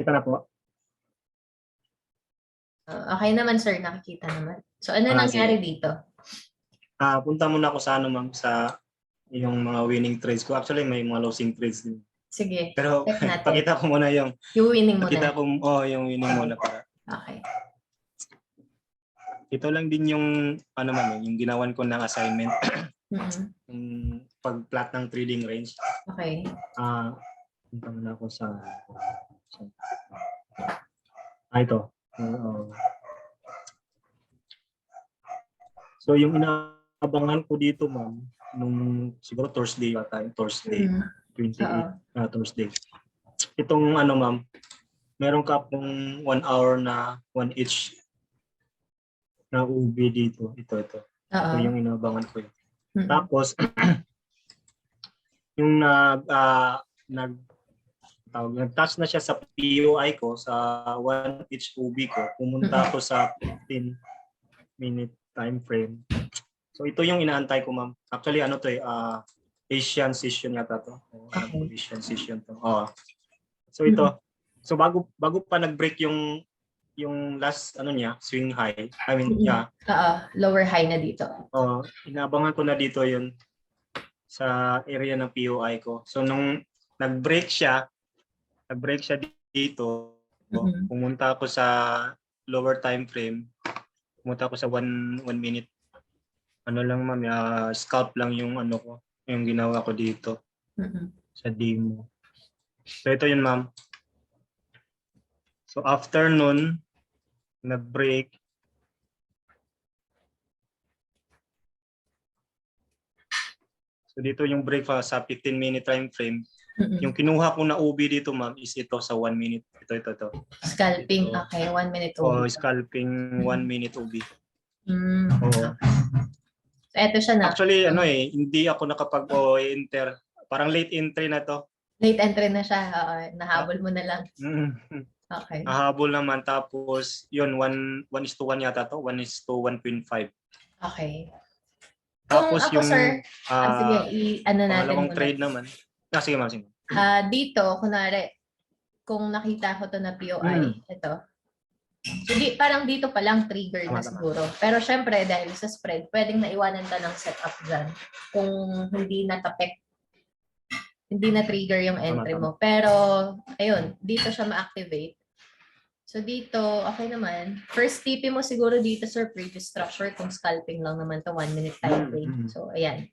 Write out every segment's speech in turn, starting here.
Kita na po. Okay naman sir, nakikita naman. So ano Sige. nangyari dito? Punta muna ako sa ano ma'am, sa yung mga winning trades ko. Actually, may mga losing trades din. Sige, Pero check natin. pakita ko muna yung Yung winning pakita muna. ko yung winning muna para. Okay. Ito lang din yung ano ma'am, yung ginawan ko ng assignment. Yung pag-plot ng trading range. Okay. Punta muna ako sa ito. So yung inaabangan ko dito ma'am, nung siguro Thursday yata, Thursday, 28 Thursday. Itong ano ma'am, meron ka pong 1 hour na 1 each na UB dito. Ito. Ito yung inaabangan ko. Tapos yung nag-touch na siya sa POI ko sa 1 each UB ko, pumunta ako sa 15-minute time frame. So ito yung inaantay ko ma'am. Actually ano to Asian session yata to. Asian session to. So ito. So bago pa nag-break yung last ano niya, swing high. I mean, lower high na dito. Inaabangan ko na dito yun sa area ng POI ko. So nung nag-break siya dito, pumunta ako sa lower time frame. Pumunta ako sa 1 minute. Ano lang ma'am, scalp lang yung ano ko, yung ginawa ko dito sa demo. So ito yun ma'am. So after nun, nag-break. So dito yung break sa 15-minute time frame. Yung kinuha ko na UB dito ma'am is ito sa 1 minute. Ito. Scalping, ito. Okay, 1 minute UB. Scalping 1 minute UB. Okay. So ito siya na. Actually, hindi ako nakapag-enter. Parang late entry na to. Late entry na siya. Nahabol mo na lang. Okay. Nahabol naman. Tapos, yun, 1:1 yata to. 1:1.5. Okay. Tapos kung ako, yung sir, sige, ano natin pangalawang muna. trade naman. Sige. Dito, kunwari, kung nakita ko to na POI, ito. So, parang dito pa lang trigger na siguro. Pero syempre, dahil sa spread, pwedeng naiwanan ka ng setup dyan kung hindi na trigger yung entry mo. Pero, ayun, dito siya ma-activate. So, dito, okay naman. First TP mo siguro dito, sir, previous structure, kung scalping lang naman to 1 minute time frame. So, ayan.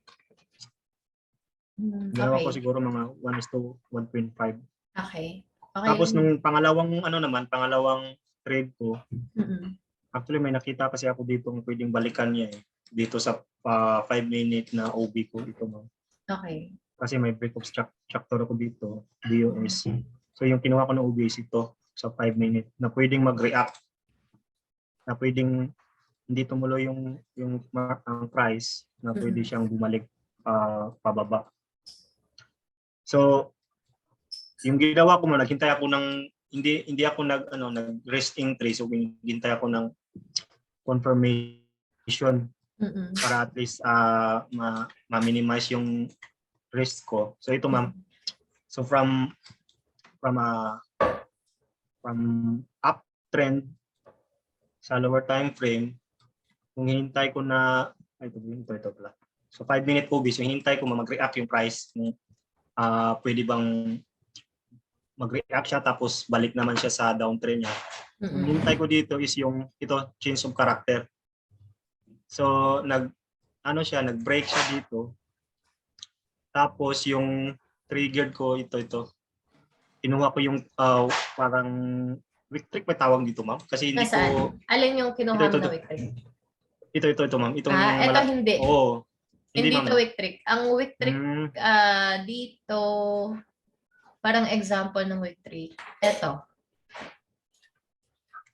Ginawa ko siguro mga 1:1.5. Okay. Tapos nung pangalawang trade ko, actually may nakita kasi ako dito ng pwedeng balikan niya dito sa 5-minute na OB ko ito ma'am. Okay. Kasi may break of structure ako dito, DOS. So yung kinuha ko ng OB is ito sa 5-minute na pwedeng mag-react. Na pwedeng hindi tumuloy yung price na pwede siyang bumalik pababa. So yung ginawa ko naghintay ako ng hindi ako nag-rest entry, so hinihintay ako ng confirmation para at least ma-minimize yung risk ko. So ito ma'am. So from uptrend sa lower time frame, kung hinintay ko na ito pala. So 5-minute OB, so hinintay ko mag-react yung price kung pwede bang mag-react siya tapos balik naman siya sa downtrend niya. Ang hintay ko dito is ito change of character. So nag-break siya dito. Tapos yung triggered ko ito. Kinuha ko yung parang wick trick, may tawag dito ma'am kasi hindi ko. Alin yung kinuha mo na wick trick? Ito ma'am. Itong ito hindi. Oo. Hindi to wick trick. Ang wick trick dito, parang example ng wick trick. Ito.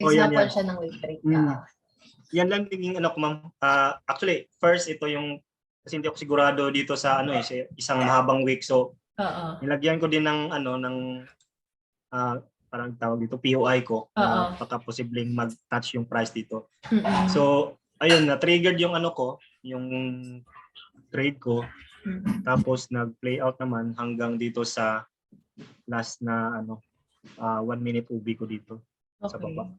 Example siya ng wick trick. Yan lang tingin ko ma'am. Actually, first ito yung kasi hindi ako sigurado dito sa isang mahabang wick, so nilagyan ko din ng parang tawag dito POI ko na baka posibleng mag-touch yung price dito. So ayun, na-triggered yung yung trade ko. Tapos nag-play out naman hanggang dito sa last na 1 minute UB ko dito sa Okay. baba.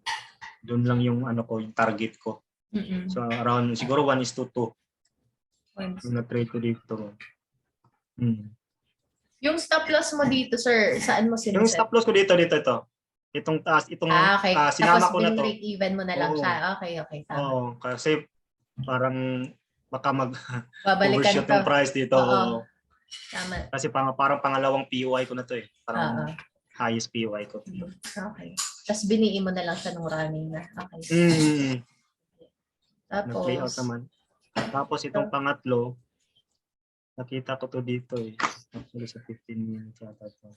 Doon lang yung ano ko, yung target ko. Mm-mm. So around siguro 1:2 Once. yung na-trade ko dito. Yung stop loss mo dito, sir, saan mo Yung sineset? stop loss ko dito ito. Itong taas, itong Okay. sinama Tapos ko na to. break even mo na lang Oo. siya. Okay, tama. Oo, kasi parang baka Babalikan overshoot to. yung price dito. Oo. Tama. Kasi parang pangalawang POI ko na to eh. Parang Oo. highest POI ko. Okay. Tapos biniin mo na lang siya nung running na. Okay. Na-play out Tapos, naman. Tapos itong pangatlo, nakita ko to dito eh. Actually sa 15 minutes yata to.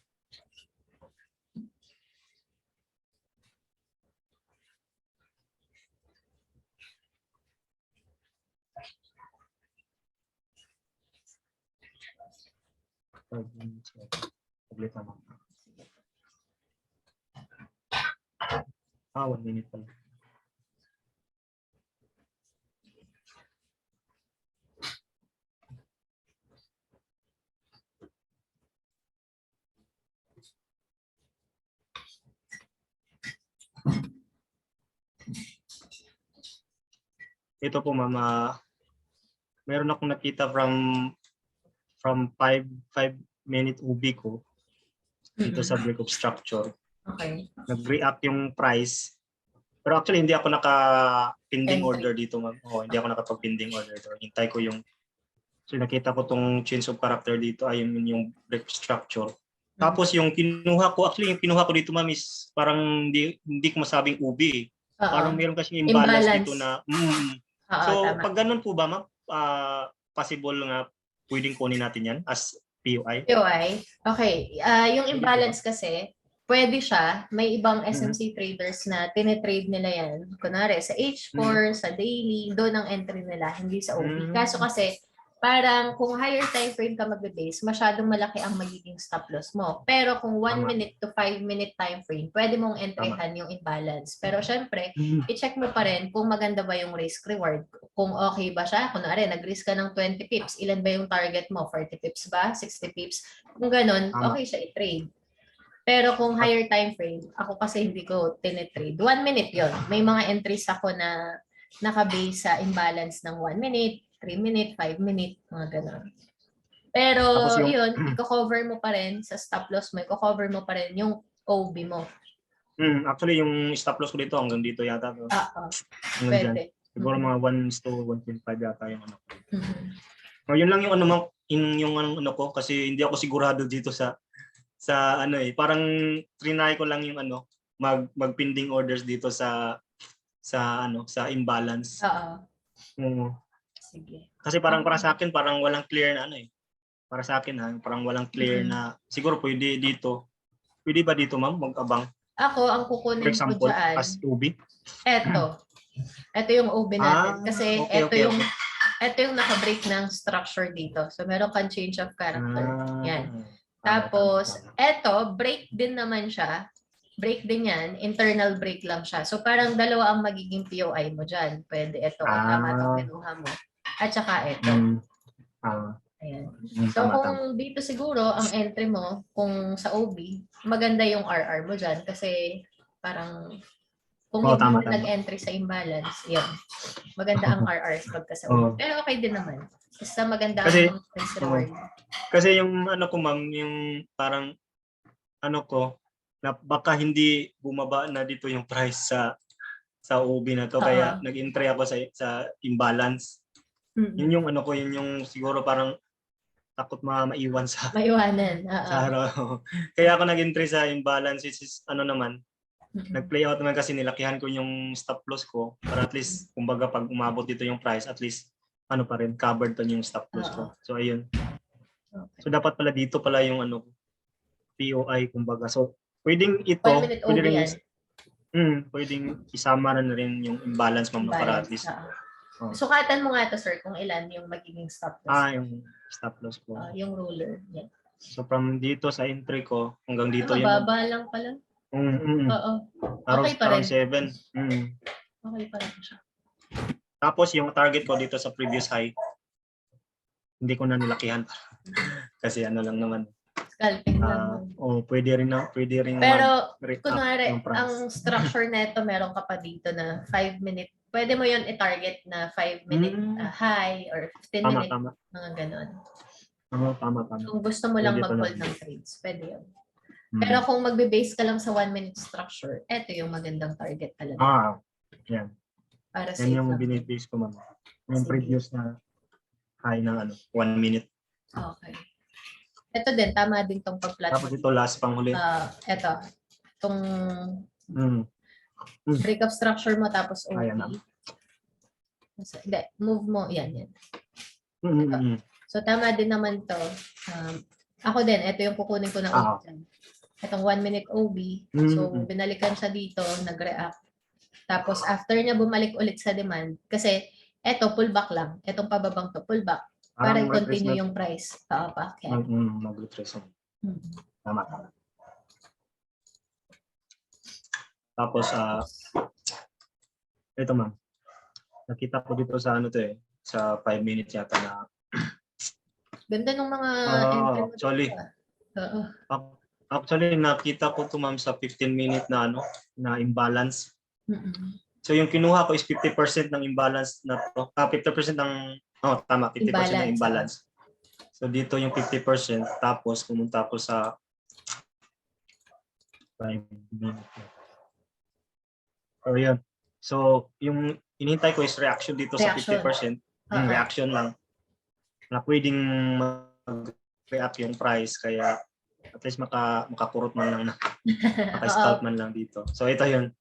Ulit naman. 1 minute pala. Ito po mama, meron akong nakita from 5 minute UB ko dito sa break of structure. okay. Nag-react yung price. Pero actually hindi ako naka-pending Entry. order dito ma'am. Hindi ako nakapag-pending order dito. Hintay ko yung nakita ko tong change of character dito ay yung break of structure. Tapos yung kinuha ko dito ma'am is parang hindi ko masabing UB eh. Oo. Parang meron kasi imbalance dito na Oo, so tama. pag ganun po ba ma'am, possible nga pwedeng kunin natin yan as POI? POI? Okay. Yung imbalance kasi, pwede siya. May ibang SMC traders na tinitrade nila yan. Kunwari, sa H4, sa daily, doon ang entry nila, hindi sa OB. Kaso kasi, parang kung higher time frame ka magbe-base, masyadong malaki ang magiging stop loss mo. Pero kung 1 minute to 5 minute time frame, pwede mong entryhan yung imbalance. Pero syempre, i-check mo pa rin kung maganda ba yung risk reward. Kung okay ba siya, kunwari, nag-risk ka ng 20 pips, ilan ba yung target mo? 40 pips ba? 60 pips? Kung ganun, okay siya i-trade. Pero kung higher time frame, ako kasi hindi ko tinitrade. 1 minute yon. May mga entries ako na naka-base sa imbalance ng 1 minute, 3 minute, 5 minute, mga gano'n. Pero yun, i-cover mo pa rin sa stop loss mo, i-cover mo pa rin yung OB mo. Actually, yung stop loss ko dito hanggang dito yata. Pwede. Siguro mga 1:1.5 yata yung ano ko. Yun lang yung ano yung ano ko kasi hindi ako sigurado dito sa ano eh. Parang trinay ko lang yung ano, mag-pending orders dito sa imbalance. Sige. Kasi parang para sa akin parang walang clear na ano eh. Para sa akin parang walang clear na siguro pwede dito. Pwede ba dito ma'am mag-abang? Ako ang kukunin ko diyan. As UB? Ito yung OB natin kasi ito yung naka-break ng structure dito. So meron kang change of character. Yan. Tapos ito break din naman siya. Break din yan, internal break lang siya. So parang dalawa ang magiging POI mo diyan. Pwede ito o tama itong kinuha mo. At saka ito. Ayan. So kung dito siguro ang entry mo, kung sa OB, maganda yung RR mo dyan kasi parang kung hindi na nag-entry sa imbalance, yun. Maganda ang RR pagka sa OB. Pero okay din naman. Basta maganda ang risk reward. Kasi yung ano ko ma'am, yung parang ano ko, na baka hindi bumaba na dito yung price sa OB na to kaya nag-entry ako sa imbalance. Yun yung ano ko, yun yung siguro parang takot maiwan sa maiwanan. Sa araw. Kaya ako nag-entry sa imbalance is ano naman, nag-play out naman kasi nilakihan ko yung stop loss ko para at least kumbaga pag umabot dito yung price at least ano pa rin covered to yung stop loss ko. So ayun. So dapat pala dito pala yung ano POI kumbaga. So pwedeng ito, pwede rin pwedeng isama na rin yung imbalance ma'am para at least. Sukatan mo nga to sir kung ilan yung magiging stop loss. Yung stop loss ko. Yung ruler. Yeah. So from dito sa entry ko hanggang dito yun. Mababa lang pala. Oo. Okay pa rin. 7. Okay pa rin siya. Tapos yung target ko dito sa previous high, hindi ko na nilakihan kasi ano lang naman. Scalping lang. O pwede rin Pero mag-react kunwari, yung price. ang structure neto meron ka pa dito na 5-minute. Pwede mo yon i-target na 5-minute high or 15 minute, Tama. mga ganon. Tama. Kung gusto mo lang Pwede mag-hold pala. ng trades, pwede yun. Pero kung magbe-base ka lang sa 1-minute structure, eto yung magandang target talaga. Yan. Para Yan safe yung lang. binibase ko, ma'am. Yung Sige. previous na high na 1 minute. Okay. Ito din, tama din tong pag-plot. Tapos ito last pang huli. Ito. Itong break of structure mo tapos OP. Ayan na. Hindi, move mo. Yan. So, tama din naman to. Ako din, ito yung kukunin ko na OB dyan. Itong 1-minute OB. So, binalikan siya dito, nag-react. Tapos, after niya bumalik ulit sa demand, kasi eto, pullback lang. Etong pababang to, pullback. Para i-continue yung price. Paapakyat. Mag-retrace. Tama. Tapos, ito ma'am. Nakita ko dito sa sa 5 minutes yata na. Ganda ng mga actually nakita ko to ma'am sa 15 minute na na imbalance. So yung kinuha ko is 50% ng imbalance na to. 50% ng tama, 50% ng imbalance. So dito yung 50%, tapos pumunta ako sa 5 minutes. So yun. So yung inintay ko is reaction dito sa 50%. Reaction lang. Na pwedeng mag-react yung price, kaya at least makakurot man lang na. Maka-scalp man lang dito. So ito yun.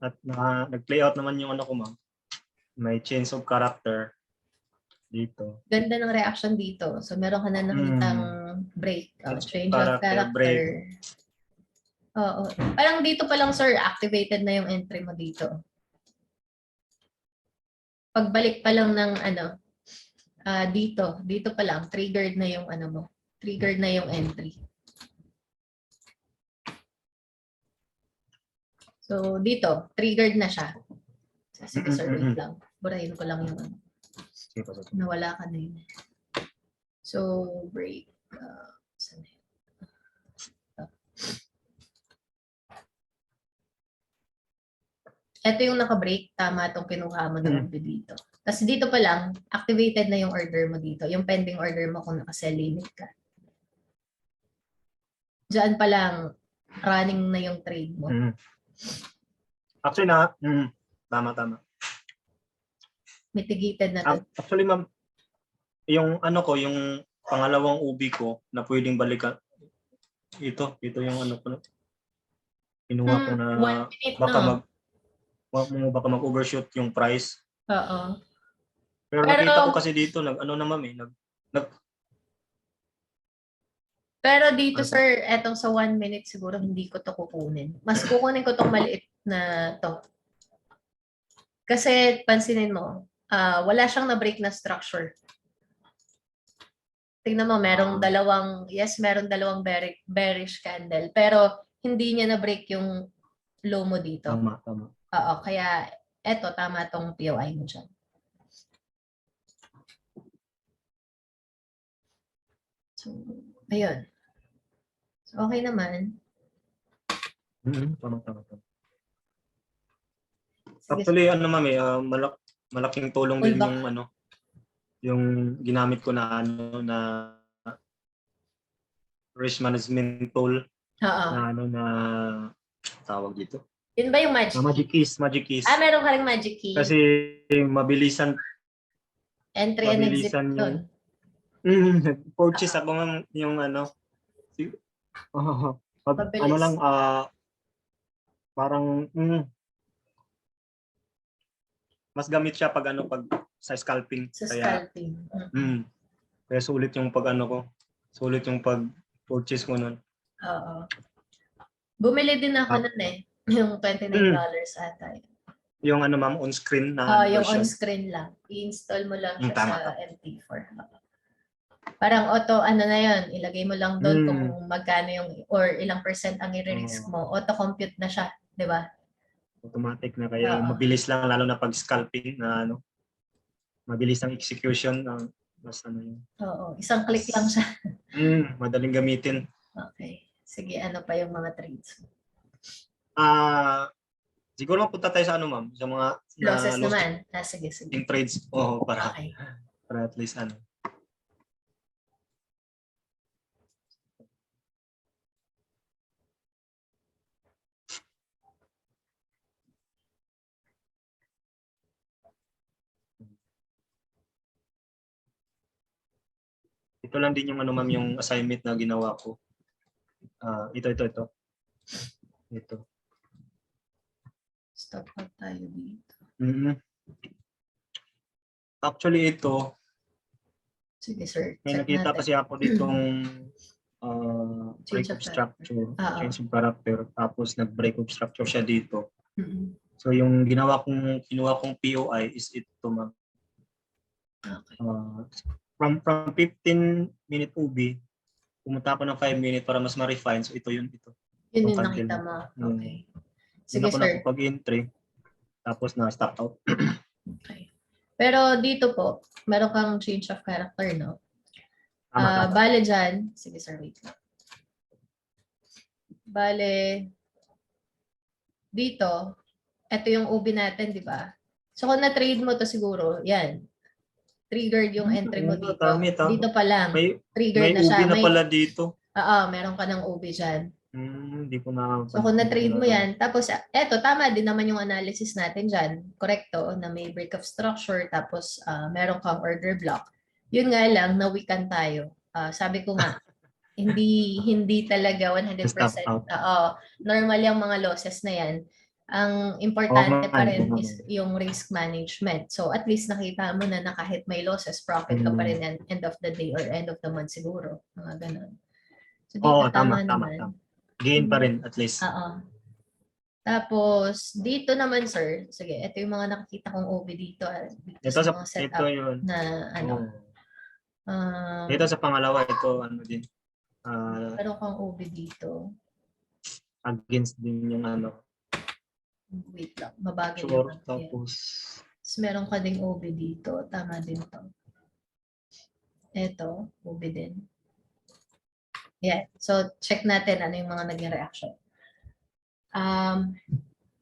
At nag-play out naman yung ko ma'am. May change of character dito. Ganda ng reaction dito. So meron ka na nakitang break. Change of character. Break. Oo. Parang dito pa lang sir, activated na yung entry mo dito. Pagbalik pa lang ng dito pa lang, triggered na yung mo. Triggered na yung entry. So dito, triggered na siya. Sige sir, wait lang. Burahin ko lang yung nawala ka na yun. So, break. Ito yung naka-break. Tama itong kinuha mo na dito. Tapos dito pa lang, activated na yung order mo dito. Yung pending order mo kung naka-sell limit ka. Diyan pa lang, running na yung trade mo. Actually tama. Mitigated na to. Actually ma'am, yung yung pangalawang ubi ko na pwedeng balikan. Ito yung ko na. Kinuha ko na baka mag-overshoot yung price. Oo. Pero nakita ko kasi dito na ma'am Pero dito sir, etong sa 1 minute siguro hindi ko to kukunin. Mas kukunin ko tong maliit na to. Kasi pansinin mo, wala siyang na-break na structure. Tingnan mo, merong dalawang bearish candle. Pero hindi niya na-break yung low mo dito. Tama. Oo, kaya eto, tama tong POI mo dyan. So, ayun. So, okay naman. Tama. Actually, ma'am, malaking tulong din yung yung ginamit ko na na risk management tool. Na tawag dito. Yun ba yung Magic Keys? Magic Keys. Meron ka ring Magic Key. Kasi mabilisan entry and exit doon. Purchase ako ng yung parang mas gamit siya pag sa scalping. Kaya sulit yung sulit yung pag-purchase ko nun. Oo. Bumili din ako nun yung $29 ata. Yung ma'am, on-screen na yung on-screen lang. I-install mo lang siya sa MT4. Parang auto, na yun, ilagay mo lang doon kung magkano yung, or ilang percent ang i-risk mo. Auto-compute na siya, di ba? Automatic na, kaya mabilis lang, lalo na pag scalping na mabilis ang execution ng Mas ano yun. Oo, isang click lang siya. Madaling gamitin. Okay. Sige, ano pa yung mga trades? Siguro punta tayo sa ano, ma'am, sa mga Losses losing naman. Sige, sige. trades. Oo, Okay. para at least ano. Ito lang din yung ano, ma'am, yung assignment na ginawa ko. Ito. Ito. Stop out tayo dito. Actually, ito, Sige, sir. may Check nakita natin. kasi ako ditong break Change of of structure, Oo. change of character, tapos nag-break of structure siya dito. Mm-mm. So yung kinuha kong POI is ito, ma'am. Okay. From 15-minute UB, pumunta ako ng 5 minute para mas ma-refine. So ito. Yun Yung yung candle nakita na. mo. Okay. Doon Sige, ako sir. nakapag-entry, tapos na-stop out. Okay. Pero dito po, meron kang change of character, no? Tama. Bale dyan. Sige, sir. Wait lang. Bale, dito, ito yung UB natin, di ba? So kung na-trade mo to siguro, yan. Triggered yung entry mo dito. Tama. Dito pa lang. May Triggered na UB siya. na pala dito. Oo, meron ka ng UB dyan. Hindi ko na. So kung na-trade mo yan, tapos eto, tama din naman yung analysis natin dyan. Correcto, na may break of structure, tapos meron kang order block. Yun nga lang, na-weaken tayo. Sabi ko nga, hindi talaga 100%. Stop out. Normal yung mga losses na yan. Ang importante pa rin is yung risk management. So at least nakita mo na kahit may losses, profit ka pa rin end of the day or end of the month siguro. Mga ganun. So dito tama naman. Gain pa rin at least. Tapos dito naman, sir, sige, ito yung mga nakikita kong OB dito. Dito sa mga setup yun. na ano. Dito sa pangalawa, ito ano din. Meron kang OB dito. Against din yung ano. Wait lang, mabagal Sure, yung tapos meron ka ding OB dito. Tama din to. Ito, OB din. Yeah. So, check natin ano yung mga naging reaction.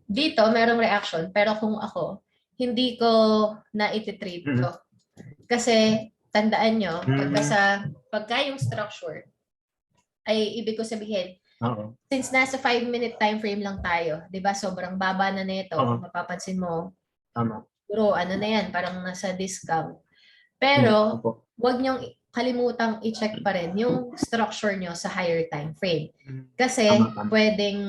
Dito, merong reaction. Pero kung ako, hindi ko na ititrade to. Kasi, tandaan nyo, pagka yung structure, ay ibig ko sabihin, since nasa 5-minute time frame lang tayo, di ba, sobrang baba na nito, mapapansin mo, siguro, ano na yan, parang nasa discount. Pero, wag nyong kalimutang i-check pa rin yung structure nyo sa higher time frame. Kasi, pwedeng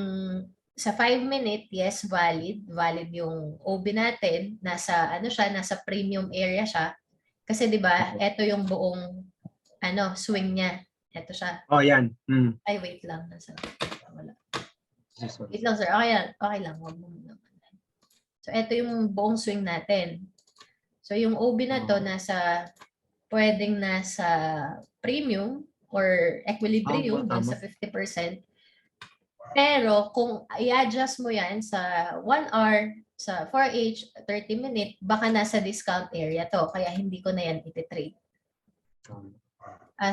sa 5-minute, yes, valid yung OB natin, nasa premium area siya. Kasi 'di ba, ito yung buong swing niya. Ito siya. Yan. Ay, wait lang. Wala. Wait lang, sir. Okay lang. Wag mo naman. So, ito yung buong swing natin. So, yung OB na to pwedeng nasa premium or equilibrium doon sa 50%. Pero kung i-adjust mo yan sa 1 hour, sa 4H, 30 minute, baka nasa discount area to. Kaya hindi ko na yan ititrade.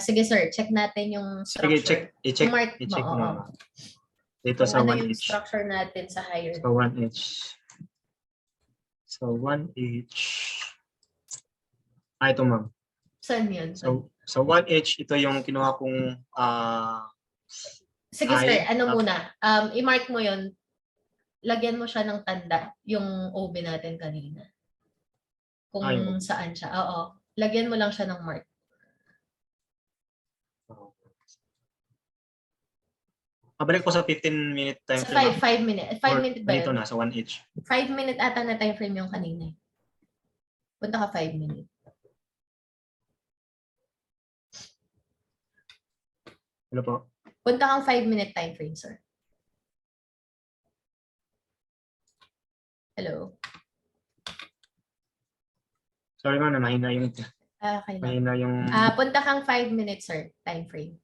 Sige sir, check natin yung structure. Sige, I-check mo. Dito sa 1H. Yung structure natin sa higher. Sa 1H. So 1H. Ito ma'am. Saan yun? So 1H, ito yung kinuha kong sige sir, muna? I-mark mo yun. Lagyan mo siya ng tanda, yung OB natin kanina. Kung saan siya. Oo. Lagyan mo lang siya ng mark. Pabalik ko sa 15-minute time frame. Sa 5 minute. 5 minute ba yun? Dito na, sa 1H. 5-minute ata na time frame yung kanina. Punta ka 5 minute. Hello po. Punta kang 5-minute time frame, sir. Hello? Sorry ma'am, mahina yung okay lang. Mahina yung punta kang 5 minutes, sir, time frame.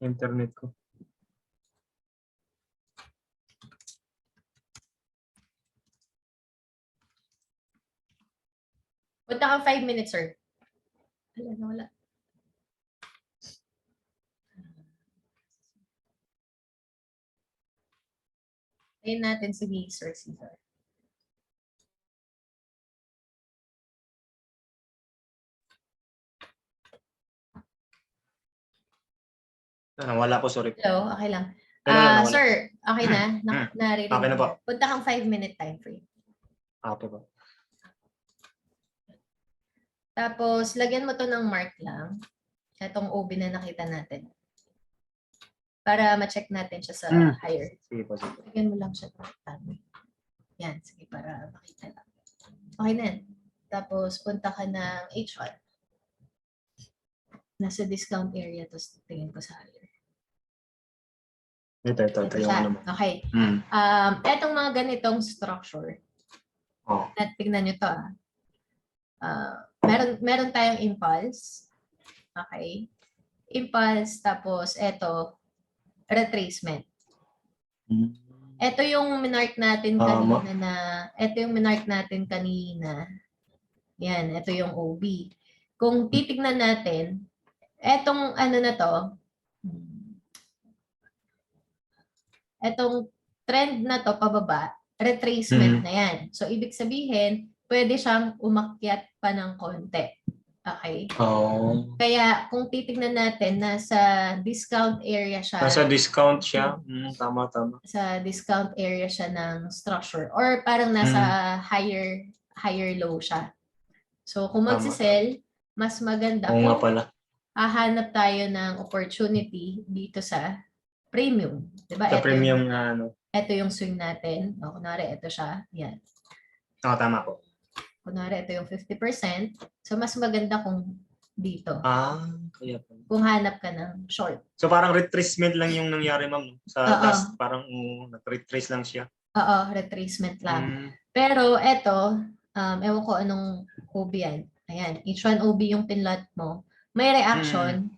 Internet ko. Punta kang 5 minutes, sir. Wala na, wala. Ayun natin si Sir Caesar. Nawala po, sorry. Hello, okay lang. Ano lang, nawala. Sir, okay na? Naririnig Okay na po. mo. Punta kang 5-minute time frame. Okay po. Tapos, lagyan mo to ng mark lang. Itong OB na nakita natin. Para ma-check natin siya sa higher. Sige po, sige. Lagyan mo lang siya. Yan, sige, para makita lang. Okay na yan. Tapos, punta ka ng H1. Nasa discount area, tapos tingin ko sa higher. Ito Ito yung siya. ano mo. Okay. Etong mga ganitong structure, Oh. at tignan nyo to. Meron tayong impulse. Okay. Impulse, tapos eto, retracement. Ito yung minark natin kanina Yan, ito yung OB. Kung titignan natin, etong ano na to, etong trend na to pababa, retracement na yan. So, ibig sabihin, pwede siyang umakyat pa ng konti. Okay? Oh. Kaya, kung titignan natin, nasa discount area siya. Nasa discount siya. Tama. Sa discount area siya ng structure. Or parang nasa higher low siya. So, kung magsisell, mas maganda Oo nga kung pala. hahanap tayo ng opportunity dito sa premium. Diba? Sa premium na ano. Ito yung swing natin. O, kunwari, ito siya. Yan. Oo, tama po. Kunwari, ito yung 50%. So, mas maganda kung dito. Kaya po. Kung hanap ka ng short. So, parang retracement lang yung nangyari, ma'am. Sa last, parang nag-retrace lang siya. Oo, retracement lang. Pero, ito, ewan ko anong OB yan. Ayan, H1 OB yung pinlot mo. May reaction.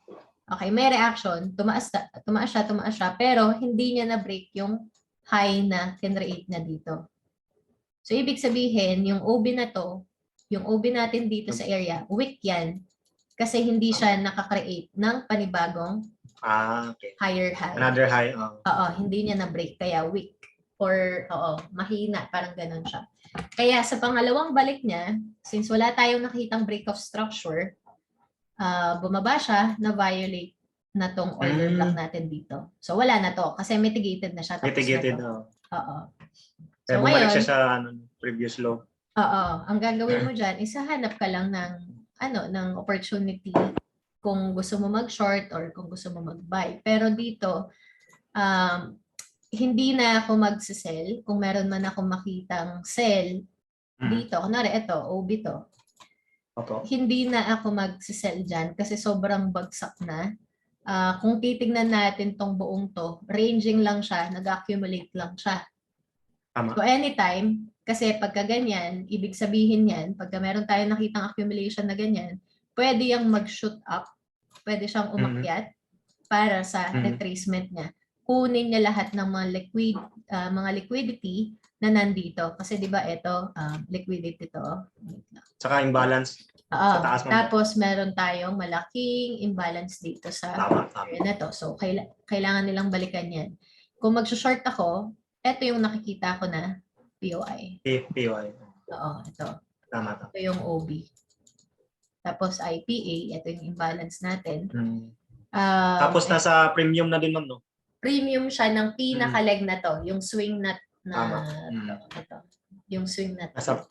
Okay, may reaction. Tumaas siya. Pero, hindi niya na-break yung high na kinreate na dito. So, ibig sabihin, yung OB na to, yung OB natin dito sa area, weak yan. Kasi hindi siya nakakreate ng panibagong okay. higher high. Another high. Oo, hindi niya na-break, kaya weak. Or, mahina, parang ganun siya. Kaya sa pangalawang balik niya, since wala tayong nakitang break of structure, bumaba siya, na-violate na tong order block natin dito. So, wala na to, kasi mitigated na siya. Mitigated, Oo. Kaya So, bumalik ngayon, siya sa previous low. ang gagawin mo dyan, hanap ka lang ng opportunity kung gusto mo mag-short or kung gusto mo mag-buy. Pero dito, hindi na ako mag-sell. Kung meron man ako makitang sell dito, kunwari ito, OB to. Hindi na ako mag-sell dyan kasi sobrang bagsak na. Kung titignan natin tong buong to, ranging lang siya, nag-accumulate lang siya. Tama. So anytime, kasi pagka ganyan, ibig sabihin yan, pagka meron tayong nakitang accumulation na ganyan, pwede yung mag-shoot up, pwede siyang umakyat para sa retracement niya. Kunin niya lahat ng mga liquidity na nandito. Kasi di ba ito, liquidity to. Saka imbalance. Sa taas Tapos meron tayong malaking imbalance dito sa area na to. So kailangan nilang balikan yan. Kung mag-short ako, ito yung nakikita ko na POI. POI. Oo, ito. Tama. Ito yung OB. Tapos IPA, ito yung imbalance natin. Tapos nasa premium na din, ma'am, no? Premium siya ng pinaka-leg na to, yung swing na ito. Yung swing na to.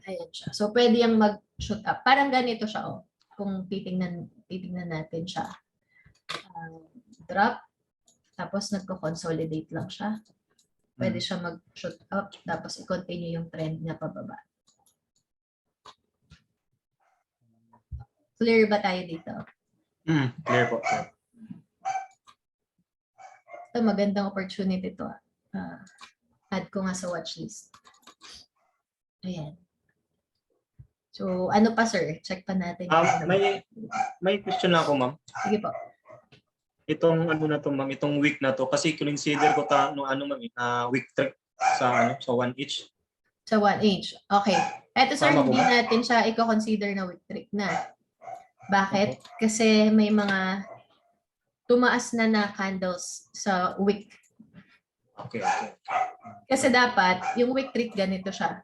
Ayan siya. So pwede yung mag-shoot up. Parang ganito siya, kung titingnan natin siya. Drop. Tapos nagko-consolidate lang siya. Pwede siya mag-shoot up, tapos i-continue yung trend niya pababa. Clear ba tayo dito? Clear po. Ito, magandang opportunity to. Add ko nga sa watchlist. Ayan. So, ano pa, sir? Check pa natin. May question lang ako, ma'am. Sige po. Itong na to, ma'am, itong week na to, kasi consider ko ma'am, week trip sa 1 each. Sa 1 each. Okay. Eto sir, Tama po hindi ba? natin siya i-consider na week trick na. Bakit? Kasi may mga tumaas na candles sa wick. Okay. Kasi dapat, yung wick trick ganito siya.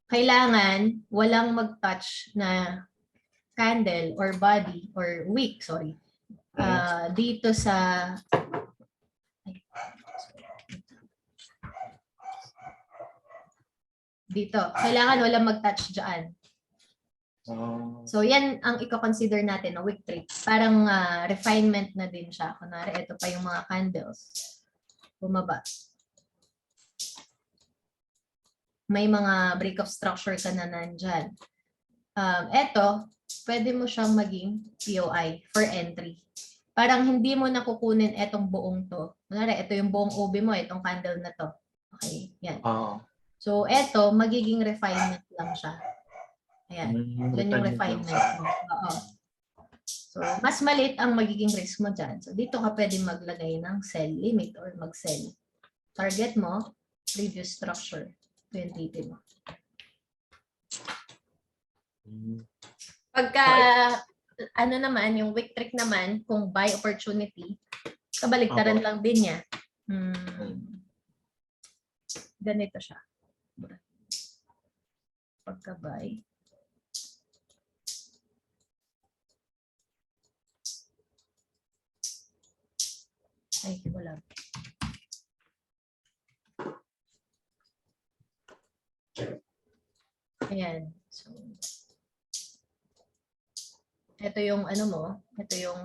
Kailangan walang mag-touch na candle or body or wick, sorry. Dito sa dito. Kailangan walang mag-touch dyan. So, yan ang i-consider natin na wick trick. Parang refinement na din siya. Kunwari, ito pa yung mga candles. Bumaba. May mga break of structure ka na nandyan. Ito, pwede mo siyang maging POI for entry. Parang hindi mo nakukunin etong buong to. Kunwari, ito yung buong OB mo, itong candle na to. Okay, yan. So, eto, magiging refinement lang siya. Ayan. Yan yung refinement mo. Oo. So, mas maliit ang magiging risk mo dyan. So, dito ka pwede maglagay ng sell limit or mag-sell. Target mo, previous structure, 20 mo. Pagka, ano naman, yung wick trick naman, kung buy opportunity, kabaligtaran lang din niya. Ganito siya. Pagka-buy. Ay, wala. Ayan. So, ito yung ano mo, ito yung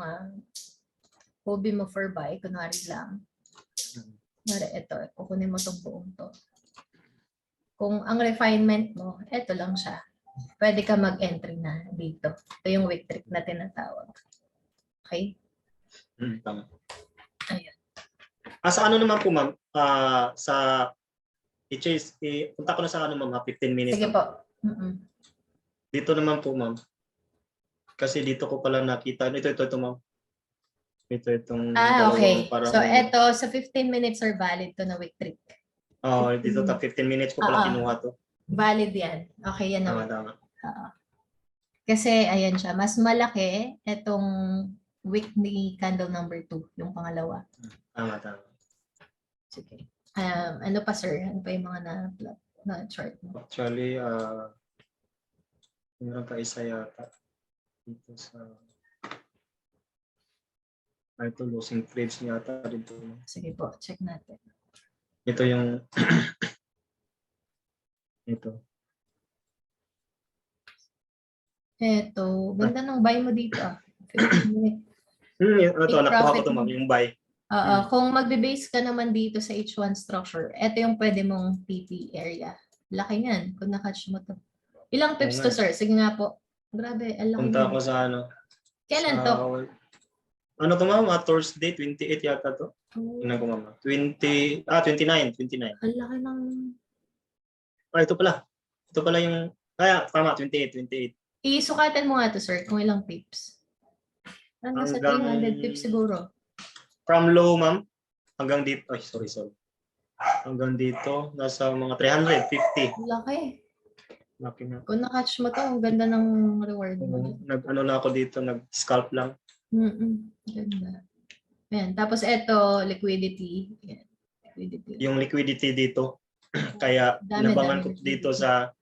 hobby mo for buy, kunwari lang. Kunwari ito, kukunin mo itong buong to. Kung ang refinement mo, ito lang siya. Pwede ka mag-entry na dito. Ito yung wick trick na tinatawag. Okay? Tama. Ayan. Sa ano naman po, ma'am? Sa punta ko na sa ano, ma'am, 15 minutes. Sige po. Dito naman po, ma'am. Kasi dito ko pala nakita. Ito, ma'am. Itong okay. Parang, so, ito, sa 15 minutes are valid to na wick trick. dito 15 minutes ko pala kinuha to. Valid yan. Okay, yan naman. Tama. Kasi, ayan siya. Mas malaki itong wick ni candle number 2, yung pangalawa. Tama. Sige. Ano pa, sir? Ano pa yung mga na chart mo? Actually, meron pa isa yata dito sa ito, losing trades yata dito. Sige po, check natin. Ito yung ito. Ito, ganda ng buy mo dito 15 minutes. Ito, nakuha ko ito, ma'am, yung buy. Kung magbe-base ka naman dito sa H1 structure, ito yung pwede mong PP area. Laki niyan, kung na-catch mo to. Ilang pips to, sir? Sige nga po. Grabe, ang laki Punta niyan. ako sa ano. Kailan to? Ano to, ma'am? Thursday, 28 yata to. Tingnan ko, ma'am. 29. Ang laki ng... Ito pala. Ito pala yung... Tama, 28. Isukatan mo nga to, sir, kung ilang pips. Nasa 300 pips siguro. From low, ma'am, hanggang dito. Ay, sorry. Hanggang dito, nasa mga 350. Laki. Laki na. Kung na-catch mo to, ang ganda ng reward mo. Nag-ano na ako dito, nag-scalp lang. Ganda. Ayan. Tapos ito, liquidity. Ayan. Liquidity. Yung liquidity dito. Kaya inabangan ko dito sa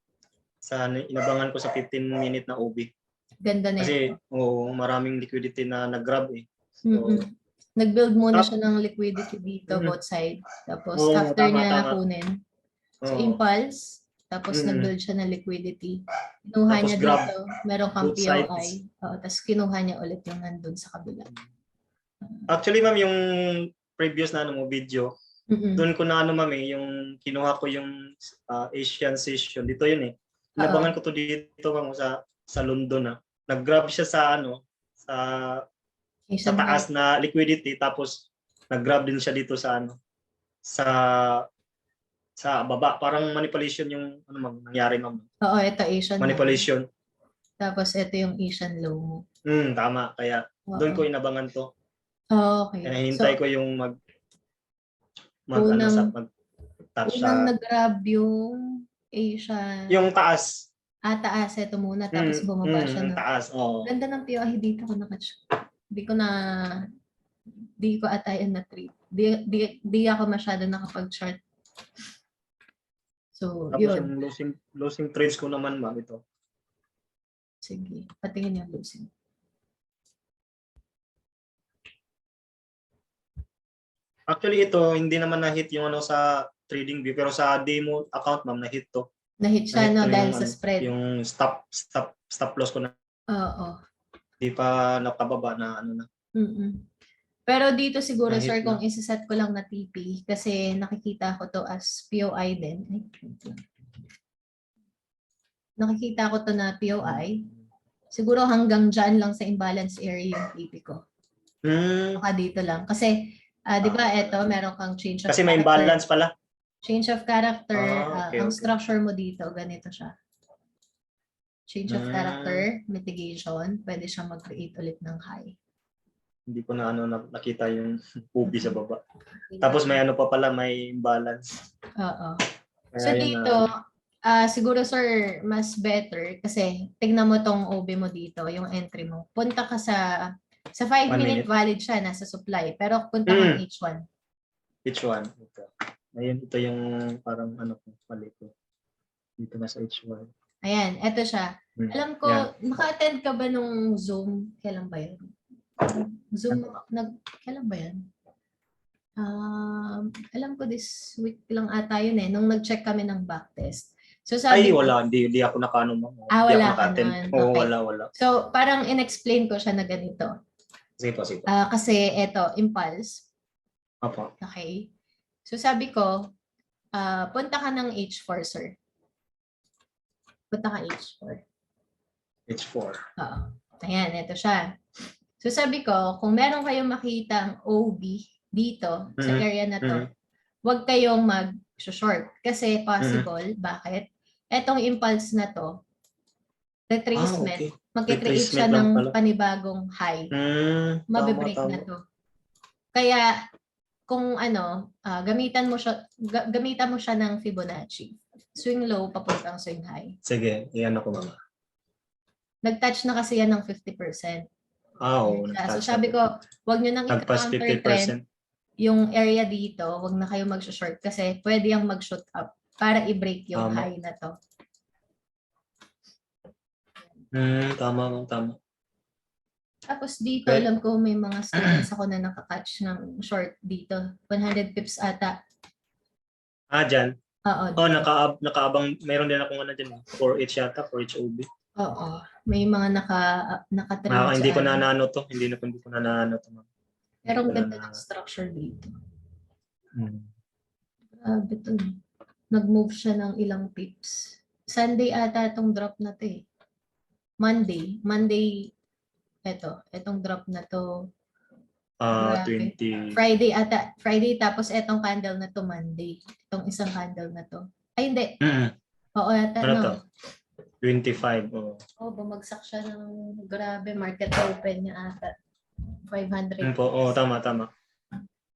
inabangan ko sa 15-minute na OB. Ganda na kasi maraming liquidity na nag-grab eh. So, nag-build muna siya ng liquidity dito, both side. Tapos after niya kunin, sa impulse, tapos nag-build siya ng liquidity. Kinuha niya dito, meron kang POI. Tapos kinuha niya ulit yung nandun sa kabila. Actually, ma'am, yung previous na video, doon ko na ma'am yung kinuha ko yung Asian session. Dito yun eh. Inabangan ko to dito ma'am sa London na. Nag-grab siya sa sa taas na liquidity, tapos nag-grab din siya dito sa sa baba. Parang manipulation yung nangyari ma'am. Oo, ito Asian manipulation. Tapos ito yung Asian low mo. Tama. Kaya doon ko inabangan to. Okay. Kaya hinihintay So, ko yung ano sa mag-touch unang sa nag-grab yung Asian. yung taas. Taas. Ito muna. Tapos bumaba siya Yung na. taas. Oh. Ganda ng POI dito ko nakatch. Di ko ata yan na-treat. Di ako masyado nakapag-chart. So, Tapos yun. yung losing trades ko naman, ma'am, ito. Sige. Patingin yung losing. Actually, ito, hindi naman na-hit yung ano sa TradingView, pero sa demo account, ma'am, na-hit to. Na-hit siya, no? Na-hit to Dahil yung, sa spread. yung stop loss ko na. Oo. Hindi pa nakababa na ano na. Pero dito siguro, Na-hit sir, na. kung isa-set ko lang na TP, kasi nakikita ko to as POI din. Nakikita ko to na POI. Siguro hanggang dyan lang sa imbalance area yung TP ko. Baka dito lang. Kasi, di ba, eto, meron kang change of Kasi may character. imbalance pala. Change of character, Okay, ang okay. structure mo dito, ganito siya. Change of character, mitigation, pwede siya mag-create ulit ng high. Hindi ko na nakita yung ubi sa baba. Tapos may ano pa pala, may imbalance. Oo. Kaya So yun dito, siguro sir, mas better kasi tignan mo tong OB mo dito, yung entry mo. Punta ka sa 5-minute valid siya, nasa supply. Pero punta kang H1. H1. Ito. Ayun, ito yung parang mali ko. Dito na sa H1. Ayan, eto siya. Alam ko, naka-attend ka ba nung Zoom? Kailan ba yun? Zoom, kailan ba yan? Alam ko this week lang ata yun eh, nung nag-check kami ng backtest. So sabi wala. Hindi ako nakano. Wala ka nun. Oo, Okay. wala. So parang in-explain ko siya na ganito. Sige po. Kasi eto, impulse. Opo. Okay. So sabi ko, punta ka ng H4, sir. Punta ka H4. H4. Oo. Ayan, eto siya. So sabi ko, kung meron kayong makitang OB dito sa area na to, huwag kayong mag-short. Kasi possible, bakit? Etong impulse na to, retracement, mag-create siya ng panibagong high. Mabe-break na to. Kaya, kung gamitan mo siya ng Fibonacci. Swing low, papuntang swing high. Sige, iyan ako mga. Nag-touch na kasi yan ng 50%. So sabi ko, wag nyo nang i-counter trend yung area dito, wag na kayo mag-short kasi pwede yung mag-shoot up para i-break yung high na to. Tama. Tapos dito, alam ko may mga students ako na nakakatch ng short dito. 100 pips ata. Dyan? Oo. Nakaabang, mayroon din akong dyan. 4H yata, 4H OB. Oo. May mga naka-trade Hindi ko nanano to. Hindi ko nanano to. Pero ang ganda ng structure dito. Grabe to. Nag-move siya ng ilang pips. Sunday ata itong drop na to eh. Monday, etong drop na to. 20. Friday tapos etong candle na to Monday. Itong isang candle na to. Ay hindi. Oo ata to? 25. Bumagsak siya ng grabe. Market open niya ata. 500. Tama.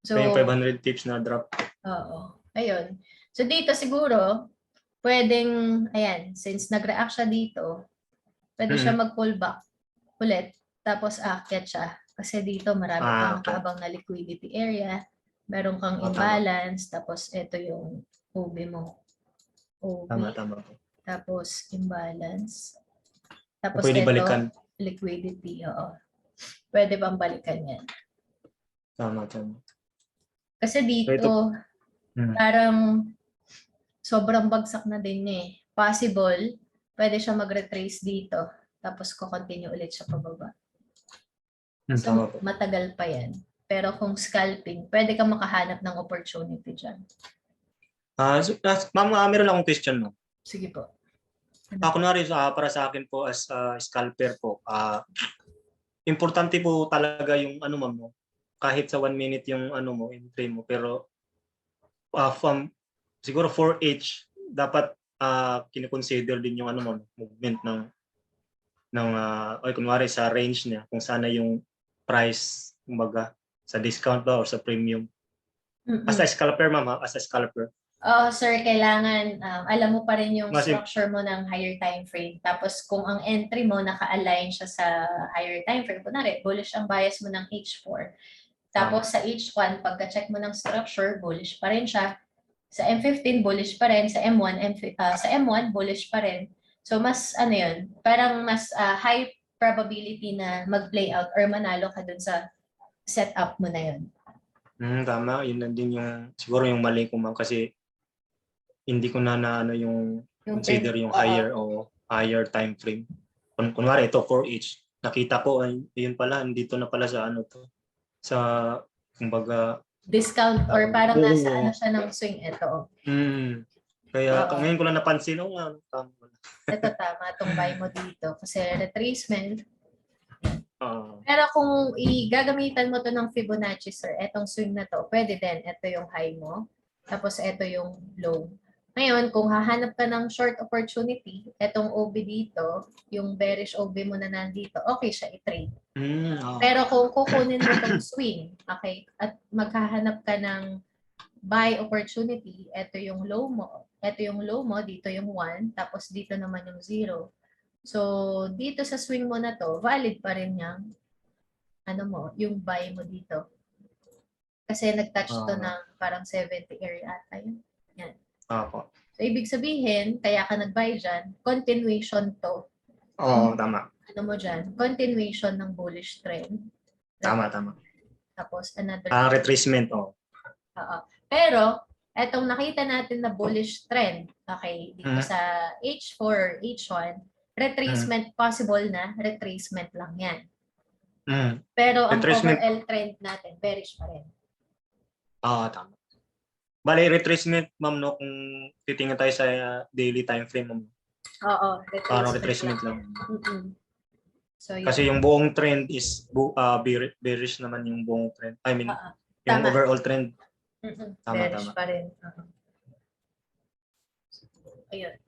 So, yung 500 tips na drop. Oo. Ayun. So dito siguro, pwedeng, since nag-react siya dito, pwede siya mag-pull back ulit, tapos aakyat siya. Kasi dito marami kang nakaabang na liquidity area, meron kang imbalance, tapos ito yung OB mo. OB. Tama. Tapos imbalance. Tapos pwede ito, balikan. Liquidity. Oo. Pwede bang balikan yan? Tama. Kasi dito, parang sobrang bagsak na din eh. Possible, pwede siya mag-retrace dito. Tapos ko-continue ulit siya pababa. So, matagal pa yan. Pero kung scalping, pwede ka makahanap ng opportunity dyan. Ma'am, meron akong question mo. Sige po. Kunwari, para sa akin po as scalper po, importante po talaga yung ma'am, kahit sa 1 minute yung entry mo, pero siguro 4H dapat kino-consider din yung movement ng kunwari sa range niya kung sana yung price kumbaga Sa discount ba or sa premium? Mm-mm. As a scalper, ma'am, ha? As a scalper. Oo, sir, kailangan alam mo pa rin yung Mas structure mo ng higher time frame. Tapos kung ang entry mo naka-align siya sa higher time frame, kunwari, bullish ang bias mo ng H4. Tapos sa H1, pagka-check mo ng structure, bullish pa rin siya. Sa M15, bullish pa rin. Sa M1, sa M1, bullish pa rin. So mas ano yun, parang mas high probability na mag-play out or manalo ka dun sa setup mo na yun. Tama. Yun na din yung, siguro yung mali ko, ma'am, kasi hindi ko na ano yung consider yung higher o higher time frame. Kunwari ito 4H. Nakita ko ay yun pala dito na pala sa ano to. Sa kumbaga Discount or parang nasa ano siya ng swing ito. Kaya ngayon ko lang napansin tama. Ito tama itong buy mo dito kasi retracement. Pero kung gagamitan mo to ng Fibonacci, sir, etong swing na to, pwede din. Ito yung high mo. Tapos ito yung low. Ngayon, kung hahanap ka ng short opportunity, etong OB dito, yung bearish OB mo na nandito, okay siya i-trade. Pero kung kukunin mo itong swing, okay, at maghahanap ka ng buy opportunity, ito yung low mo. Ito yung low mo, dito yung 1, tapos dito naman yung 0. So, dito sa swing mo na to, valid pa rin yung ano mo, yung buy mo dito. Kasi nag-touch to ng parang 70 area ata yun. Yan. So, ibig sabihin, kaya ka nag-buy dyan, continuation to. Tama. Ano mo dyan? Continuation ng bullish trend. Tama. Tapos, another... retracement, Pero, etong nakita natin na bullish trend, okay, dito sa H4, H1, retracement, possible na, retracement lang yan. Pero, ang overall trend natin, bearish pa rin. Tama. Bale, retracement, ma'am, no, kung titingin tayo sa daily time frame, ma'am. Oo, retracement lang. So, kasi yung buong trend is bearish naman yung buong trend. I mean, yung overall trend. Bearish pa rin. Ayun.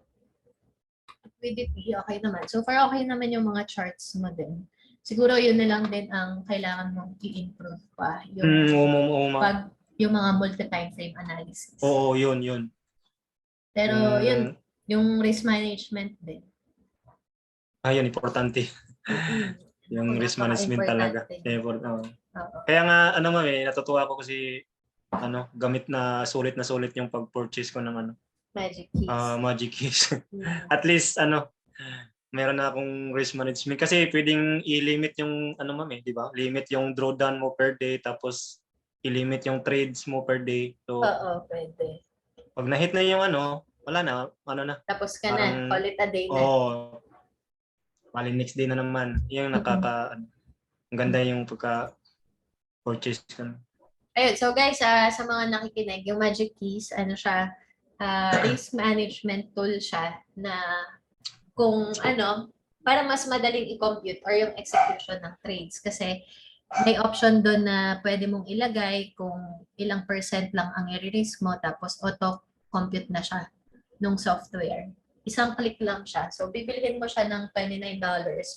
Liquidity, okay naman. So far, okay naman yung mga charts mo din. Siguro yun na lang din ang kailangan mong i-improve pa. Yung mga multi-time frame analysis. Oo, yun. Pero yun, yung risk management din. Yun, importante. Yung risk management talaga. Kaya nga, ma'am, natutuwa ako kasi gamit na sulit yung pag-purchase ko ng Magic Keys. Magic Keys. At least, meron na akong risk management. Kasi pwedeng i-limit yung, ma'am, di ba? Limit yung drawdown mo per day, tapos i-limit yung trades mo per day. So, pwede. Pag na-hit na yung wala na, na. Tapos ka na, call it a day na. Mali next day na naman. Yung ang ganda yung pagka-purchase ka na. Ayun, so guys, sa mga nakikinig, yung Magic Keys, risk management tool siya na kung para mas madaling i-compute or yung execution ng trades. Kasi may option doon na pwede mong ilagay kung ilang percent lang ang i-risk mo, tapos auto-compute na siya nung software. Isang click lang siya. So, bibilhin mo siya ng $29.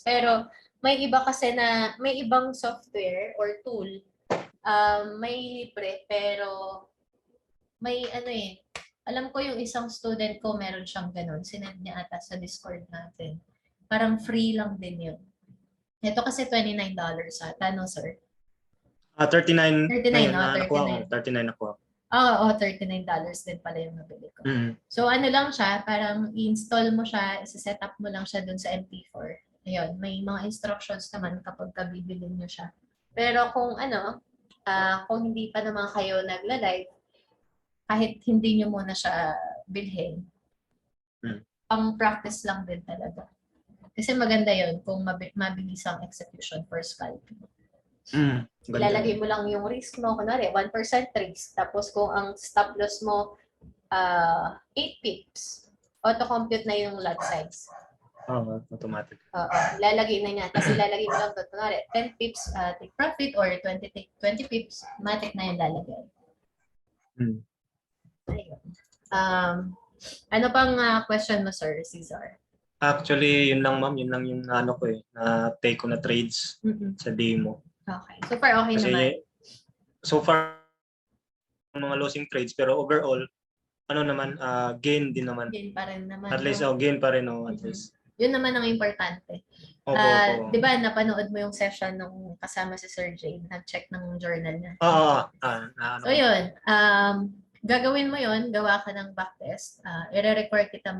Pero, may iba kasi na, may ibang software or tool, may libre, pero may alam ko yung isang student ko, meron siyang ganun. Sinend niya ata sa Discord natin. Parang free lang din yun. Ito kasi $29 ata, no, sir? 39. 39 ako. Oo, $39 din pala yung nabili ko. So, lang siya, parang i-install mo siya, isa-set up mo lang siya dun sa MP4. Ayun, may mga instructions naman kapag bibili nyo siya. Pero kung kung hindi pa naman kayo nagla-live, kahit hindi nyo muna siya bilhin, pang practice lang din talaga. Kasi maganda yon kung mabilis ang execution for scalping. Ilalagay mo lang yung risk mo, kunwari 1% risk. Tapos kung ang stop loss mo 8 pips, auto-compute na yung lot size. Automatic. Ilalagay na niya. Tapos ilalagay mo lang doon, kunwari 10 pips take profit or 20 pips, automatic na yung lalagay. Ayun. Ano pang question mo, Sir Cesar? Actually, yun lang, ma'am. Yun lang yung na take ko na trades sa demo. Okay. Super okay kasi, naman. so far mga losing trades, pero overall, ano naman, gain din naman. Gain pa rin naman. At least, no? gain pa rin, at Mhm. least. Yun naman ang importante. Opo, opo. Di ba napanood mo yung session nung kasama si Sir Jane, nag-check ng journal niya? Ano. So yun, gagawin mo yun, gawa ka ng backtest. I-require kita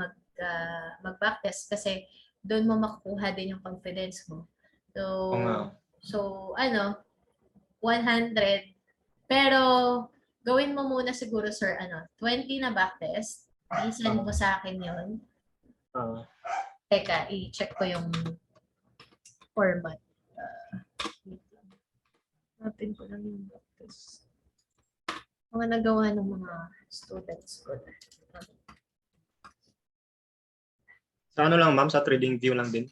mag-backtest kasi doon mo makukuha din yung confidence mo. Oo nga. So 100. Pero gawin mo muna siguro, sir, 20 na backtest. I-send mo sa akin yun. Teka, i-check ko yung format. Natin ko lang yung backtest. Mga nagawa ng mga students ko. Sa ano lang, ma'am? Sa trading view lang din?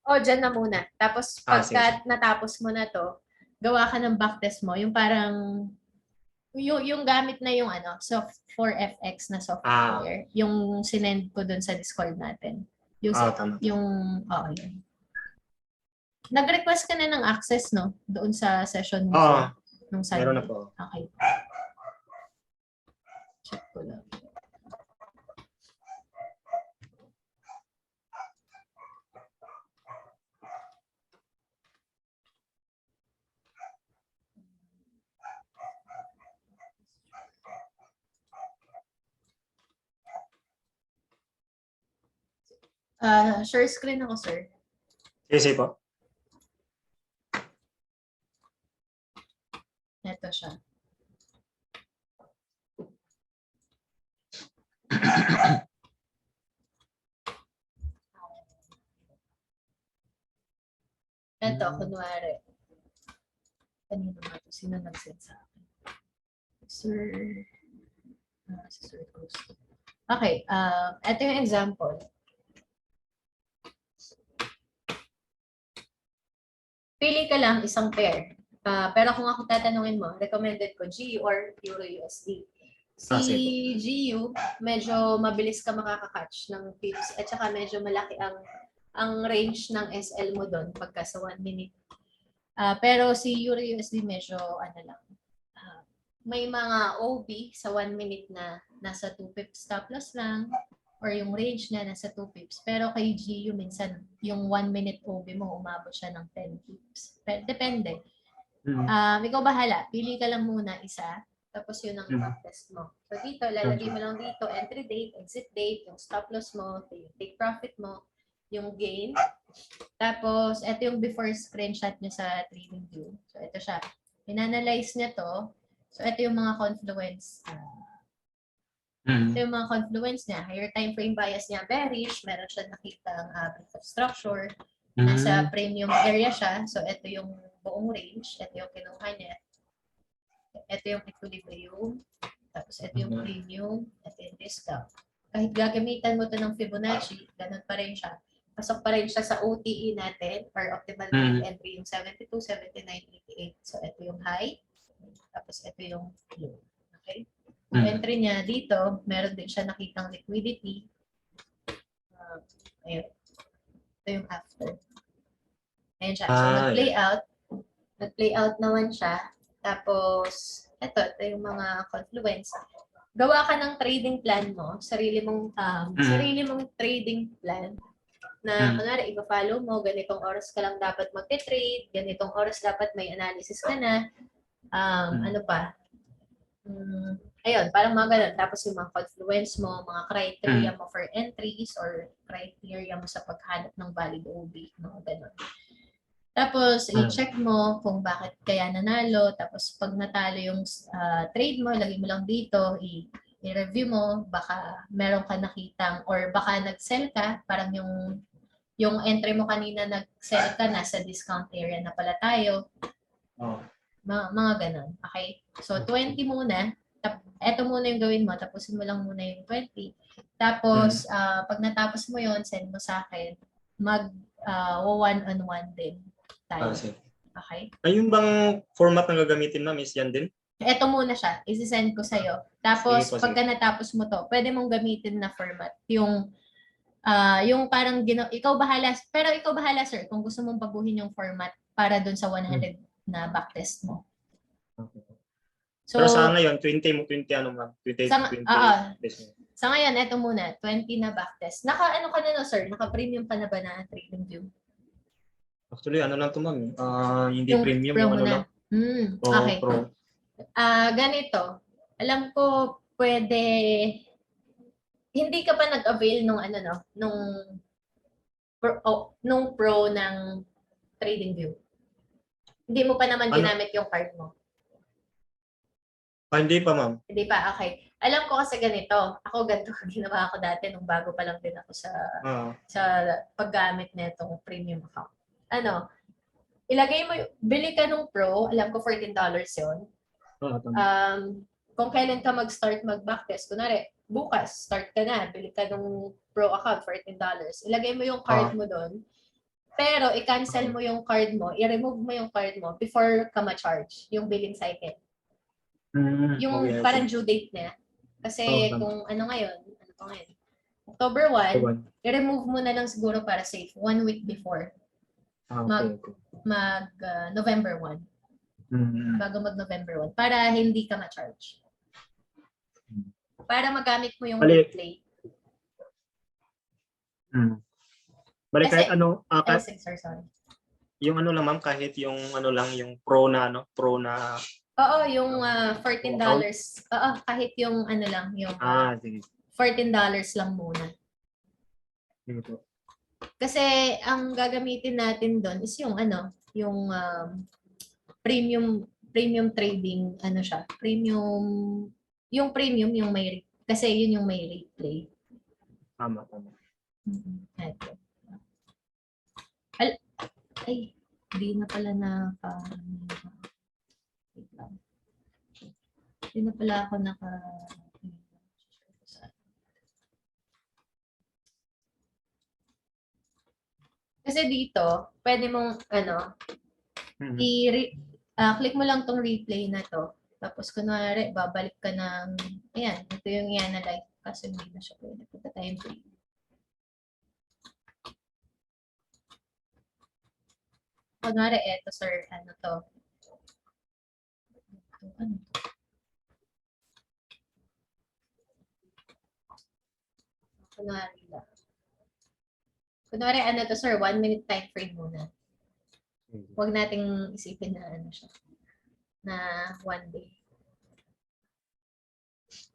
Dyan na muna. Tapos, pagka natapos mo na to, gawa ka ng backtest mo. Yung parang, yung gamit na yung soft for FX na software. Yung sinend ko dun sa Discord natin. Yung, yun. Nag-request ka na ng access, no? Doon sa session mo. Nung Sunday. Meron na po. Okay. Check ko lang. Share screen ako, sir. Sige po. Ito siya. Ito, kunwari. Kanino ba ito? Sino nag-send sa akin? Sir. Si Sir Cruz. Okay. Ito yung example. Pili ka lang isang pair. Pero kung ako tatanungin mo, recommended ko GU or Euro USD. Si GU, medyo mabilis ka makaka-catch ng pips at saka medyo malaki ang range ng SL mo doon pagka sa 1 minute. Pero si Euro USD medyo lang. May mga OB sa 1 minute na nasa 2 pips stop loss lang or yung range na nasa 2 pips. Pero kay GU minsan yung 1 minute OB mo umabot siya ng 10 pips. Depende. Ikaw bahala. Pili ka lang muna isa. Tapos yun ang backtest mo. So dito, lalagay mo lang dito, entry date, exit date, yung stop loss mo, yung take profit mo, yung gain. Tapos, ito yung before screenshot nyo sa trading view. So ito siya. Inanalyze niya to. So ito yung mga confluence. Ito yung mga confluence niya. Higher time frame bias niya, bearish. Meron siya nakita ang breadth of structure. Nasa premium area siya. So ito yung buong range. Ito yung kinuha niya. Ito yung equilibrium. Tapos ito yung premium. Ito yung discount. Kahit gagamitan mo ito ng Fibonacci, ganun pa rin siya. Pasok pa rin siya sa OTE natin or optimal entry yung 72, 79, 88. So ito yung high. Tapos ito yung low. Okay? Yung entry niya dito, meron din siya nakitang liquidity. Ayun. Ito yung after. Ayun siya. So nag-play out. Nag-play out naman siya. Tapos, ito yung mga confluence. Gawa ka ng trading plan mo, sarili mong trading plan na kunwari ipa-follow mo, ganitong oras ka lang dapat magte-trade, ganitong oras dapat may analysis ka na. Ano pa? Ayun, parang mga ganun. Tapos yung mga confluence mo, mga criteria mo for entries or criteria mo sa paghanap ng valid OB, mga ganun. Tapos, i-check mo kung bakit kaya nanalo. Tapos, pag natalo yung trade mo, lagay mo lang dito, i-review mo, baka meron ka nakitang or baka nag-sell ka, parang yung entry mo kanina nag-sell ka, nasa discount area na pala tayo. Mga ganun. Okay? So, 20 muna. Ito muna yung gawin mo. Tapusin mo lang muna yung 20. Tapos, pag natapos mo yon send mo sa akin. One-on-one din tayo. Okay? Ayun bang format na gagamitin, ma'am, is yan din? Ito muna siya. Isi-send ko sa'yo. Tapos, pagka natapos mo to, pwede mong gamitin na format. Yung parang, ikaw bahala. Pero ikaw bahala, sir, kung gusto mong baguhin yung format para dun sa 100 na backtest mo. Okay. So, Pero sa ngayon, 20 ano ma'am? 20, Sa- 20 days. sa ngayon, eto muna, 20 na backtest. Naka-ano ka na no, sir? Naka-premium pa na ba na TradingView? Actually, ano lang to ma'am. Hindi Yung premium, pro yung mo ano na. lang. Okay. Pro. Ganito. Alam ko, pwede, hindi ka pa nag-avail nung ano no, nung pro ng TradingView. Hindi mo pa naman Ano? ginamit yung card mo. Hindi pa ma'am. Hindi pa, okay. Alam ko kasi ganito. Ako ganito ginawa ko dati nung bago pa lang din ako sa paggamit nitong premium account. Ano, ilagay mo, bili ka nung pro, alam ko $14 yun. Kung kailan ka mag-start mag-backtest, kunwari, bukas, start ka na, bili ka nung pro account, $14. Ilagay mo yung card mo doon, pero i-cancel mo yung card mo, i-remove mo yung card mo before ka ma-charge, yung billing cycle. Yung Okay. parang due date niya. Kasi kung ano ngayon, ano pa ngayon? October 1, i-remove mo na lang siguro para safe, 1 week before. November 1. Bago mag-November 1. Para hindi ka ma-charge. Para magamit mo yung replay. Balik kahit ano, sorry. yung ano lang ma'am, kahit yung ano lang, yung pro na Oo, yung $14. Oo, kahit yung ano lang, yung sige. $14 lang muna. Sige po. Kasi ang gagamitin natin doon is yung ano, yung premium trading, ano siya, yung premium, yung may, kasi yun yung may replay. Tama. Ito. Ay, hindi na pala hindi na pala ako kasi dito, pwede mong, click mo lang tong replay na to. Tapos, kunwari, babalik ka ng, ayan, ito yung i-analyze. Kasi hindi na siya pwede. Punta tayong play. Kunwari, eto, sir, ano to? Ano to? Kunwari, ano to, sir, 1 minute time frame muna. Huwag nating isipin na ano siya, na 1 day.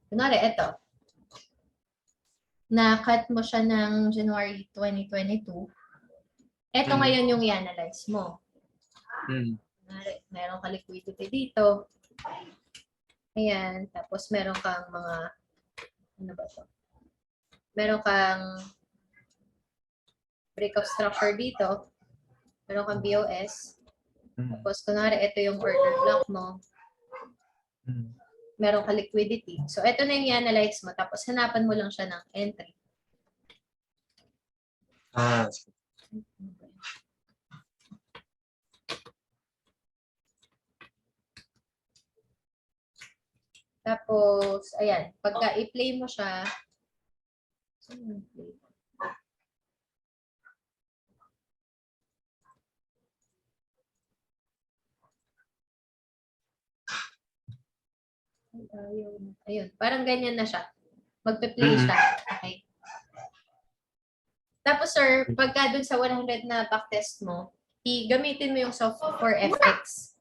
Kunwari, eto. Na-cut mo siya ng January 2022. Eto ngayon yung i-analyze mo. Kunwari, meron ka liquidity dito. Ayan. Tapos meron kang mga, ano ba to? Meron kang break of structure dito. Meron kang BOS. Tapos, kunwari, ito yung order block mo. Meron ka liquidity. So, ito na yung i-analyze mo. Tapos, hanapan mo lang siya ng entry. Tapos, ayan. Pagka i-play mo siya, ayun. Parang ganyan na siya. Magpe-play siya. Okay. Tapos, sir, pagka dun sa 100 na backtest mo, gamitin mo yung software FX.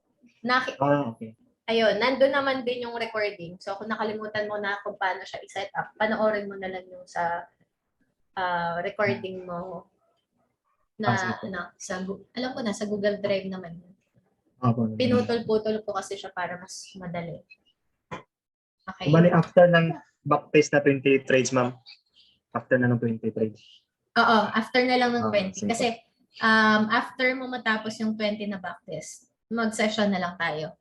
Okay. Ayun, nandun naman din yung recording. So, kung nakalimutan mo na kung paano siya i-set up, panoorin mo na lang yung sa recording mo na, alam ko na, sa Google Drive naman. Pinutol-putol ko kasi siya para mas madali. Okay. Bali, after ng backtest na 20 trades, ma'am. After na ng 20 trades. Oo, after na lang ng 20. Sige. Kasi, after mo matapos yung 20 na backtest, mag-session na lang tayo.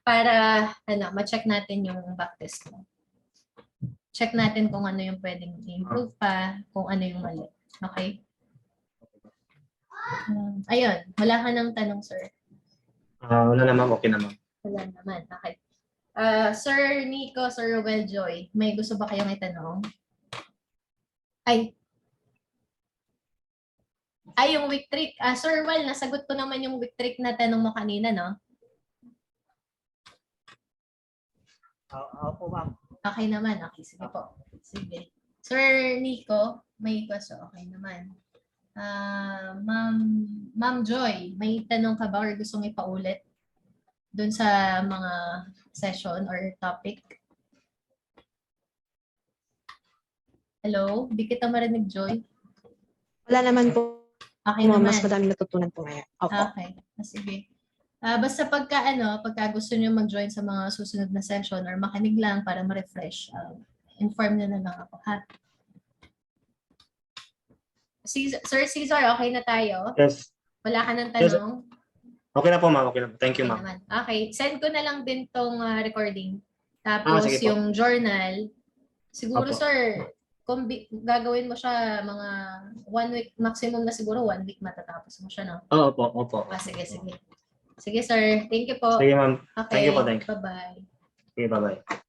Para, ma-check natin yung backtest mo. Check natin kung ano yung pwedeng i-improve pa, kung ano yung mali. Okay? Ayun, wala ka ng tanong, sir. Wala naman, okay naman. Wala naman, okay. Sir Nico, Sir Ruel Joy, may gusto ba kayong itanong? Ay. Ay, yung week trick. Sir Wal, nasagot ko naman yung week trick na tanong mo kanina, no? Opo, ma'am. Okay naman. Okay, sige po. Sige. Sir Nico, may question. Okay naman. Ma'am Joy, may tanong ka ba or gusto mo ipaulit dun sa mga session or topic? Hello? Di kita marinig, Joy. Wala naman po. Okay Mas naman. madami natutunan po ngayon. Opo. Okay. Sige. Basta pagka gusto niyo mag-join sa mga susunod na session or makinig lang para ma-refresh, inform niyo na lang ako, ha? Sir Cesar, okay na tayo? Yes. Wala ka ng Yes. tanong? Okay na po, ma'am. Okay na po. Thank you, Okay ma'am. naman. Okay. Send ko na lang din tong recording. Tapos sige po. yung journal, siguro Opo. sir, kung gagawin mo siya mga 1 week, maximum na siguro 1 week matatapos mo siya, no? Opo, opo. Sige, sige. Sige, sir. Thank you po. Sige, ma'am. Okay. Thank you po, thank you. Bye-bye. Okay, bye-bye.